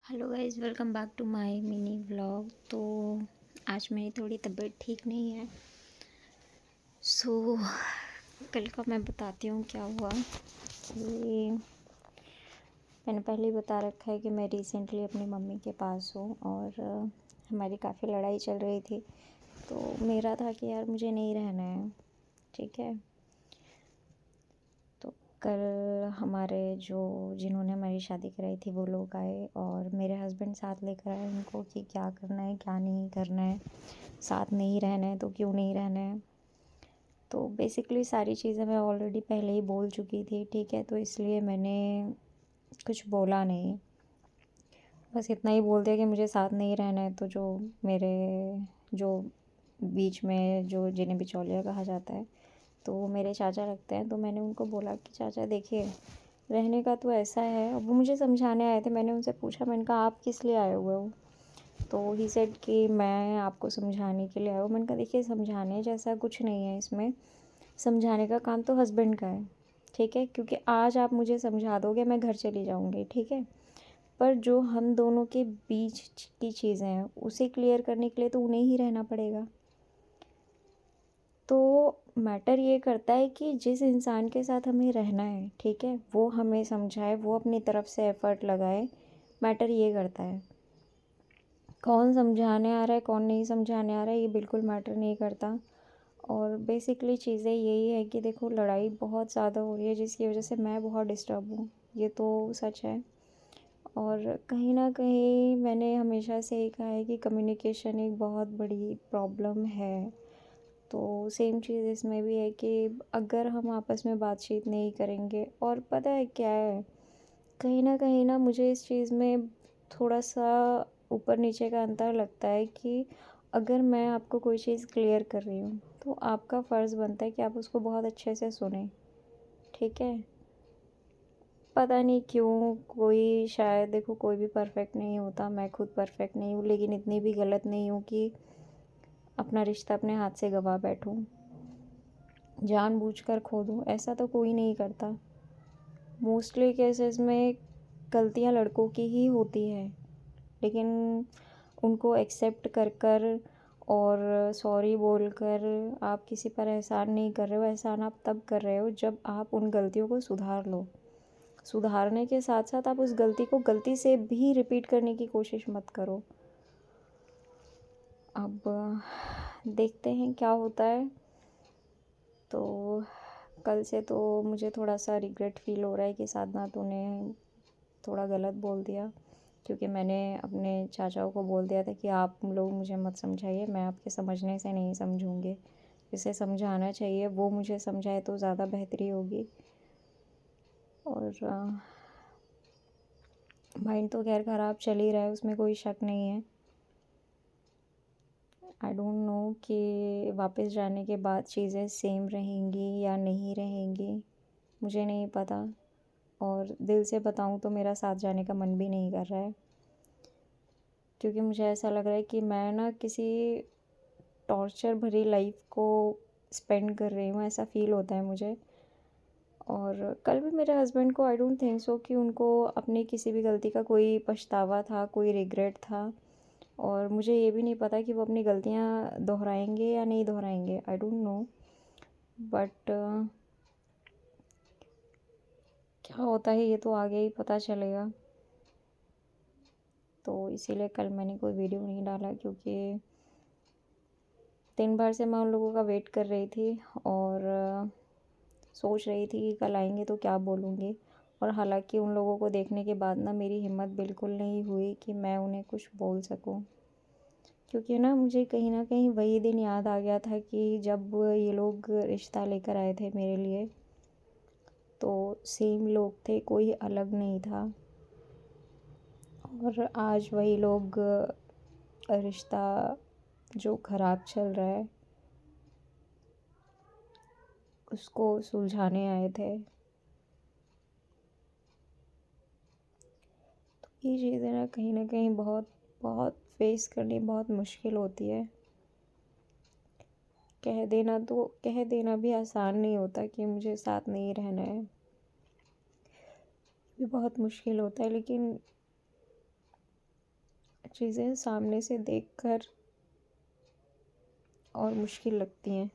Hello guys, welcome back to my mini vlog. तो आज मेरी थोड़ी तबीयत ठीक नहीं है। कल का मैं बताती हूँ क्या हुआ। कि मैंने पहले ही बता रखा है कि मैं रिसेंटली अपनी मम्मी के पास हूँ और हमारी काफ़ी लड़ाई चल रही थी। तो मेरा था कि यार मुझे नहीं रहना है, ठीक है। तो कल हमारे जिन्होंने हमारी शादी कराई थी वो लोग आए और मेरे हस्बैंड साथ लेकर आए उनको कि क्या करना है क्या नहीं करना है, साथ नहीं रहना है तो क्यों नहीं रहना है। तो बेसिकली सारी चीज़ें मैं ऑलरेडी पहले ही बोल चुकी थी, ठीक है। तो इसलिए मैंने कुछ बोला नहीं, बस इतना ही बोल दिया कि मुझे साथ नहीं रहना है। तो मेरे जो बीच में जिन्हें बिचौलिया कहा जाता है, तो वो मेरे चाचा लगते हैं। तो मैंने उनको बोला कि चाचा देखिए, रहने का तो ऐसा है। अब वो मुझे समझाने आए थे। मैंने उनसे पूछा, मैंने कहा आप किस लिए आए हुए हो? तो ही सेड कि मैं आपको समझाने के लिए आया हूँ। मैंने कहा देखिए, समझाने जैसा कुछ नहीं है इसमें। समझाने का काम तो हस्बैंड का है, ठीक है। क्योंकि आज आप मुझे समझा दोगे, मैं घर चली जाऊँगी, ठीक है। पर जो हम दोनों के बीच की चीज़ें हैं उसे क्लियर करने के लिए तो उन्हें ही रहना पड़ेगा। तो मैटर ये करता है कि जिस इंसान के साथ हमें रहना है, ठीक है, वो हमें समझाए, वो अपनी तरफ से एफ़र्ट लगाए। मैटर ये करता है, कौन समझाने आ रहा है कौन नहीं समझाने आ रहा है, ये बिल्कुल मैटर नहीं करता। और बेसिकली चीज़ें यही है कि देखो, लड़ाई बहुत ज़्यादा हो रही है जिसकी वजह से मैं बहुत डिस्टर्ब हूँ, ये तो सच है। और कहीं ना कहीं मैंने हमेशा से ये कहा है कि कम्युनिकेशन एक बहुत बड़ी प्रॉब्लम है। तो सेम चीज़ इसमें भी है कि अगर हम आपस में बातचीत नहीं करेंगे, और पता है क्या है, कहीं ना मुझे इस चीज़ में थोड़ा सा ऊपर नीचे का अंतर लगता है कि अगर मैं आपको कोई चीज़ क्लियर कर रही हूँ तो आपका फ़र्ज़ बनता है कि आप उसको बहुत अच्छे से सुने, ठीक है। पता नहीं क्यों, कोई शायद, देखो कोई भी परफेक्ट नहीं होता, मैं खुद परफेक्ट नहीं हूँ, लेकिन इतनी भी गलत नहीं हूँ कि अपना रिश्ता अपने हाथ से गवा बैठूँ, जानबूझकर खो दूँ। ऐसा तो कोई नहीं करता। मोस्टली केसेस में गलतियाँ लड़कों की ही होती है, लेकिन उनको एक्सेप्ट कर कर और सॉरी बोलकर आप किसी पर एहसान नहीं कर रहे हो। एहसान आप तब कर रहे हो जब आप उन गलतियों को सुधार लो। सुधारने के साथ साथ आप उस गलती को गलती से भी रिपीट करने की कोशिश मत करो। अब देखते हैं क्या होता है। तो कल से तो मुझे थोड़ा सा रिग्रेट फील हो रहा है कि साधना तूने थोड़ा गलत बोल दिया, क्योंकि मैंने अपने चाचाओं को बोल दिया था कि आप लोग मुझे मत समझाइए, मैं आपके समझने से नहीं समझूंगी। जिसे समझाना चाहिए वो मुझे समझाए तो ज़्यादा बेहतरी होगी। और माइंड तो खैर ख़राब चल ही रहा है, उसमें कोई शक नहीं है। आई डोंट नो कि वापस जाने के बाद चीज़ें सेम रहेंगी या नहीं रहेंगी, मुझे नहीं पता। और दिल से बताऊं तो मेरा साथ जाने का मन भी नहीं कर रहा है, क्योंकि मुझे ऐसा लग रहा है कि मैं ना किसी टॉर्चर भरी लाइफ को स्पेंड कर रही हूँ, ऐसा फ़ील होता है मुझे। और कल भी मेरे हस्बैंड को, आई डोंट थिंक सो कि उनको अपनी किसी भी गलती का कोई पछतावा था, कोई रिग्रेट था। और मुझे ये भी नहीं पता कि वो अपनी गलतियाँ दोहराएंगे या नहीं दोहराएंगे, आई डोंट नो। बट क्या होता है ये तो आगे ही पता चलेगा। तो इसीलिए कल मैंने कोई वीडियो नहीं डाला, क्योंकि दिन भर से मैं उन लोगों का वेट कर रही थी और सोच रही थी कि कल आएंगे तो क्या बोलूँगी। और हालांकि उन लोगों को देखने के बाद ना मेरी हिम्मत बिल्कुल नहीं हुई कि मैं उन्हें कुछ बोल सकूं, क्योंकि मुझे कहीं ना कहीं वही दिन याद आ गया था कि जब ये लोग रिश्ता लेकर आए थे मेरे लिए, तो सेम लोग थे, कोई अलग नहीं था। और आज वही लोग रिश्ता जो ख़राब चल रहा है उसको सुलझाने आए थे। ये चीज़ें ना कहीं बहुत बहुत फेस करनी बहुत मुश्किल होती है। कह देना भी आसान नहीं होता कि मुझे साथ नहीं रहना है, ये भी बहुत मुश्किल होता है। लेकिन चीज़ें सामने से देखकर और मुश्किल लगती हैं।